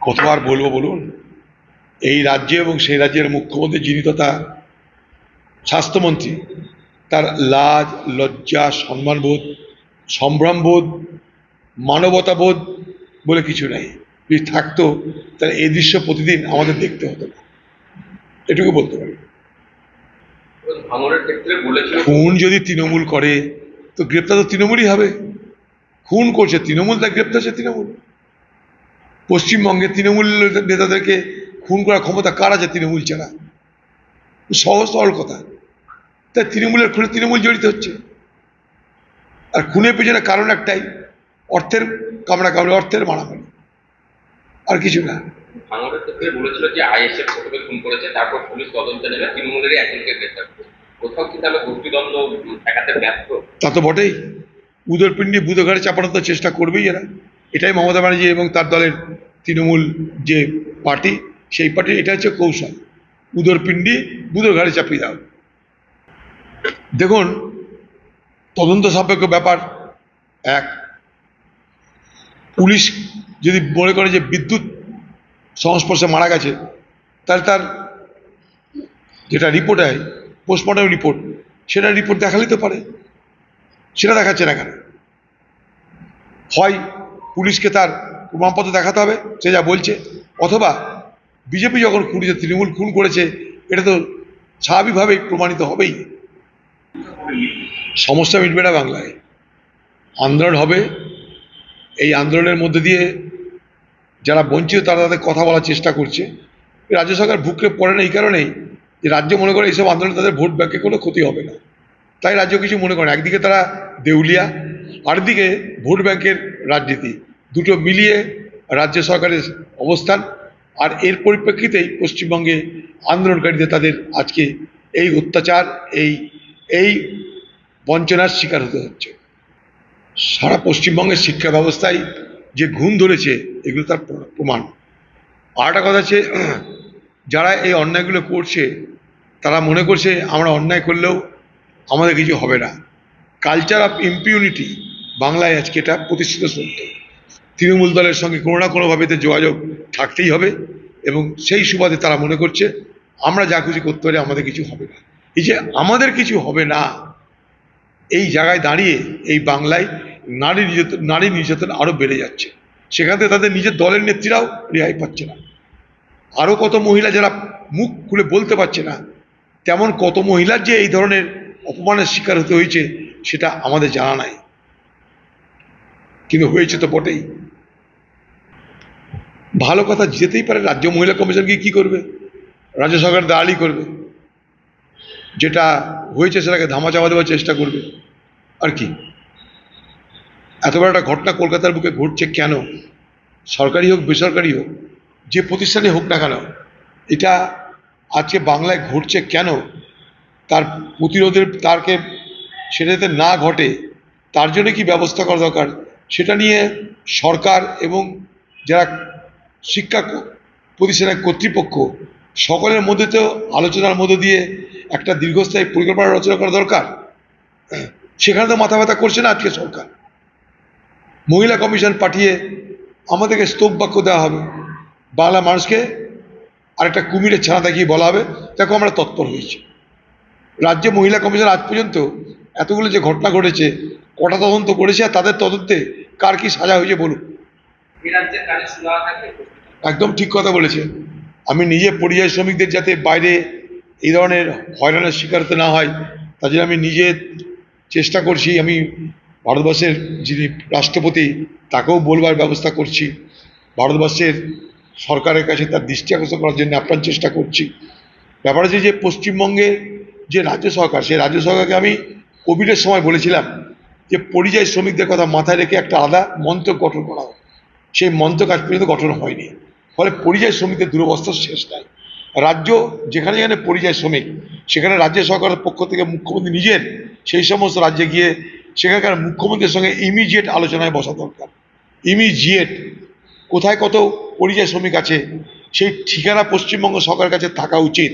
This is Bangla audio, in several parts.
কতবার বলবো বলুন, এই রাজ্যে এবং সেই রাজ্যের মুখ্যমন্ত্রী যিনি তথা স্বাস্থ্যমন্ত্রী, তার লাজ লজ্জা সম্মানবোধ সম্ভ্রমবোধ মানবতাবোধ বলে কিছু নাই। যদি থাকতো তাহলে এই দৃশ্য প্রতিদিন আমাদের দেখতে হতো না, এটুকু বলতে পারি। খুন যদি তৃণমূল করে তো গ্রেপ্তার তো তৃণমূলই হবে। খুন করছে তৃণমূল, তার গ্রেপ্তার হচ্ছে তৃণমূল। পশ্চিমবঙ্গে তৃণমূল নেতাদেরকে খুন করার ক্ষমতা কার আছে তৃণমূল ছাড়া? সহজ সরল কথা। তাই তৃণমূলের খুনে তৃণমূল জড়িত হচ্ছে। আর খুনের পেছনে কারণ একটাই, অর্থের কামড়াকামড়ি, অর্থের মারামারি, আর কিছু না। ভাঙড়ের ক্ষেত্রে বলেছিল যে আইএসএফ প্রথমে খুন করেছে, তারপর পুলিশ তদন্তে নেবে, তৃণমূলেরই একজনকে গ্রেপ্তার করবে। কোথাও কি তাহলে গোষ্ঠীদ্বন্দ্ব ঠেকাতে ব্যর্থ? তা তো বটেই। উদরপিণ্ডি বুধঘাড়ে চাপানোর তো চেষ্টা করবেই এরা। এটাই মমতা ব্যানার্জি এবং তার দলের তৃণমূল যে পার্টি, সেই পার্টির এটা হচ্ছে কৌশল, উদরপিণ্ডি বুধঘাড়ে চাপিয়ে দাও। দেখুন, তদন্ত সাপেক্ষ ব্যাপার এক। পুলিশ যদি মনে করে যে বিদ্যুৎ সংস্পর্শে মারা গেছে, তাহলে তার যেটা রিপোর্ট হয়, পোস্টমর্টম রিপোর্ট, সেটা রিপোর্ট দেখালেই তো পারে। সেটা দেখাচ্ছে না কেন? হয় পুলিশকে তার প্রমাণপত্র দেখাতে হবে সে যা বলছে, অথবা বিজেপি যখন খুঁড়ছে তৃণমূল খুন করেছে, এটা তো স্বাভাবিকভাবেই প্রমাণিত হবেই। সমস্যা মিটবে না বাংলায়, আন্দোলন হবে। এই আন্দোলনের মধ্যে দিয়ে যারা বঞ্চিত তারা তাদের কথা বলার চেষ্টা করছে। রাজ্য সরকার ভুকরে পড়ে না এই কারণেই যে রাজ্য মনে করে এইসব আন্দোলনে তাদের ভোট ব্যাংকে কোনো ক্ষতি হবে না, তাই রাজ্য কিছু মনে করে না। একদিকে তারা দেউলিয়া, আরেকদিকে ভোট ব্যাংকের রাজনীতি, দুটো মিলিয়ে রাজ্য সরকারের অবস্থান। আর এর পরিপ্রেক্ষিতেই পশ্চিমবঙ্গে আন্দোলনকারীদের তাদের আজকে এই অত্যাচার, এই বঞ্চনার শিকার হতে হচ্ছে। সারা পশ্চিমবঙ্গের শিক্ষা ব্যবস্থায় যে ঘুণ ধরেছে, এগুলো তার প্রমাণ। আর একটা কথা হচ্ছে, যারা এই অন্যায়গুলো করছে তারা মনে করছে আমরা অন্যায় করলেও আমাদের কিছু হবে না। কালচার অফ ইম্পিউনিটি বাংলায় আজকে এটা প্রতিষ্ঠিত সত্য। তৃণমূল দলের সঙ্গে কোনো না কোনোভাবে এতে যোগাযোগ থাকতেই হবে, এবং সেই সুবাদে তারা মনে করছে আমরা যা খুশি করতে পারি, আমাদের কিছু হবে না। এই যে আমাদের কিছু হবে না, এই জায়গায় দাঁড়িয়ে এই বাংলায় নারী নির্যাতন আরও বেড়ে যাচ্ছে। সেখান থেকে তাদের নিজের দলের নেত্রীরাও রেহাই পাচ্ছে না। আরও কত মহিলা যারা মুখ খুলে বলতে পারছে না, তেমন কত মহিলার যে এই ধরনের অপমানের শিকার হতে হয়েছে সেটা আমাদের জানা নাই, কিন্তু হয়েছে তো বটেই। ভালো কথা, যেতেই পারে রাজ্য মহিলা কমিশন কি করবে? রাজ্য সরকার দাঁড়ালি করবে, যেটা হয়েছে সেটাকে ধামাচাপা দেওয়ার চেষ্টা করবে, আর কি। এত বড় একটা ঘটনা কলকাতার বুকে ঘটছে কেন? সরকারি হোক বেসরকারি হোক, যে প্রতিষ্ঠানে হোক না কেন, এটা আজকে বাংলায় ঘটছে কেন? তার প্রতিরোধের তারকে সেটা যাতে না ঘটে তার জন্য কি ব্যবস্থা করা দরকার, সেটা নিয়ে সরকার এবং যারা শিক্ষা প্রতিষ্ঠানের কর্তৃপক্ষ সকলের মধ্যে তো আলোচনার মধ্য দিয়ে একটা দীর্ঘস্থায়ী পরিকল্পনা রচনা করা দরকার। সেখানে তো মাথা ব্যথা করছে না আজকে সরকার। মহিলা কমিশন পাঠিয়ে আমাদেরকে স্তব বাক্য দেওয়া হবে, বাংলা মানুষকে আরেকটা কুমিরের ছানা দেখিয়ে বলা হবে দেখো আমরা তৎপর হয়েছি। রাজ্যে মহিলা কমিশন আজ পর্যন্ত এতগুলো যে ঘটনা ঘটেছে, কটা তদন্ত করেছে, আর তাদের তদন্তে কার কি সাজা হয়েছে বলুন? একদম ঠিক কথা বলেছে। আমি নিজে পরিযায়ী শ্রমিকদের যাতে বাইরে এই ধরনের হয়রানির শিকার হতে না হয়, তার জন্য আমি নিজে চেষ্টা করছি। আমি ভারতবর্ষের যিনি রাষ্ট্রপতি তাকেও বলবার ব্যবস্থা করছি, ভারতবর্ষের সরকারের কাছে তার দৃষ্টি আকর্ষণ করার জন্য আপ্রাণ চেষ্টা করছি। ব্যাপার হচ্ছে যে পশ্চিমবঙ্গে যে রাজ্য সরকার, সেই রাজ্য সরকারকে আমি কোভিডের সময় বলেছিলাম যে পরিযায়ী শ্রমিকদের কথা মাথায় রেখে একটা আলাদা মন্ত্রক গঠন করা হোক। সেই মন্ত্রক আজ পর্যন্ত গঠন হয়নি, ফলে পরিযায়ী শ্রমিকদের দুরবস্থার শেষ নাই। রাজ্য যেখানে যেখানে পরিযায়ী শ্রমিক, সেখানে রাজ্য সরকারের পক্ষ থেকে মুখ্যমন্ত্রী নিজের সেই সমস্ত রাজ্যে গিয়ে সেখানকার মুখ্যমন্ত্রীর সঙ্গে ইমিডিয়েট আলোচনায় বসা দরকার। ইমিডিয়েট কোথায় কত পরিযায়ী শ্রমিক আছে সেই ঠিকানা পশ্চিমবঙ্গ সরকারের কাছে থাকা উচিত,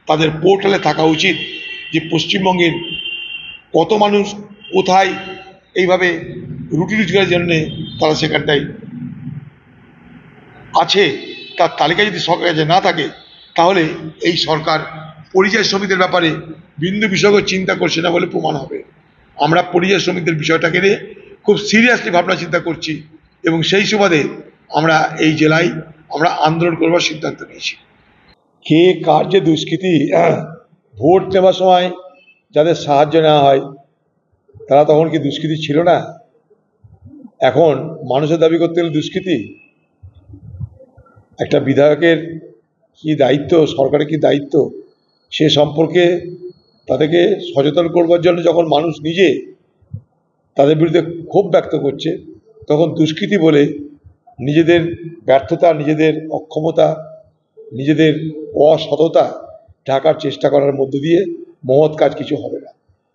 তাদের পোর্টালে থাকা উচিত যে পশ্চিমবঙ্গের কত মানুষ কোথায় এইভাবে রুটি রোজগারের জন্যে তারা সেখানটায় আছে তার তালিকা যদি সরকারের কাছে না থাকে, তাহলে এই সরকার পরিযায়ী শ্রমিকদের ব্যাপারে বিন্দু বিষয়ক চিন্তা করছে না বলে প্রমাণ হবে। আমরা পরিযায়ী শ্রমিকদের বিষয়টাকে নিয়ে খুব সিরিয়াসলি ভাবনা চিন্তা করছি এবং সেই সুবাদে আমরা এই জেলায় আমরা আন্দোলন করবার সিদ্ধান্ত নিয়েছি। কে কার যে দুষ্কৃতি, ভোট নেওয়ার সময় যাদের সাহায্য নেওয়া হয় তারা তখন কি দুষ্কৃতি ছিল না? এখন মানুষের দাবি করতে গেলে দুষ্কৃতি? একটা বিধায়কের কি দায়িত্ব, সরকারের কি দায়িত্ব, সে সম্পর্কে তাদেরকে সচেতন করবার জন্য যখন মানুষ নিজে তাদের বিরুদ্ধে ক্ষোভ ব্যক্ত করছে, তখন দুষ্কৃতি বলে নিজেদের ব্যর্থতা, নিজেদের অক্ষমতা, নিজেদের অসততা ঢাকার চেষ্টা করার মধ্য দিয়ে মহৎ কাজ কিছু হবে না।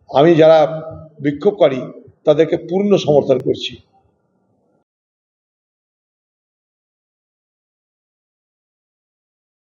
আমি যারা বিক্ষোভকারী তাদেরকে পূর্ণ সমর্থন করছি।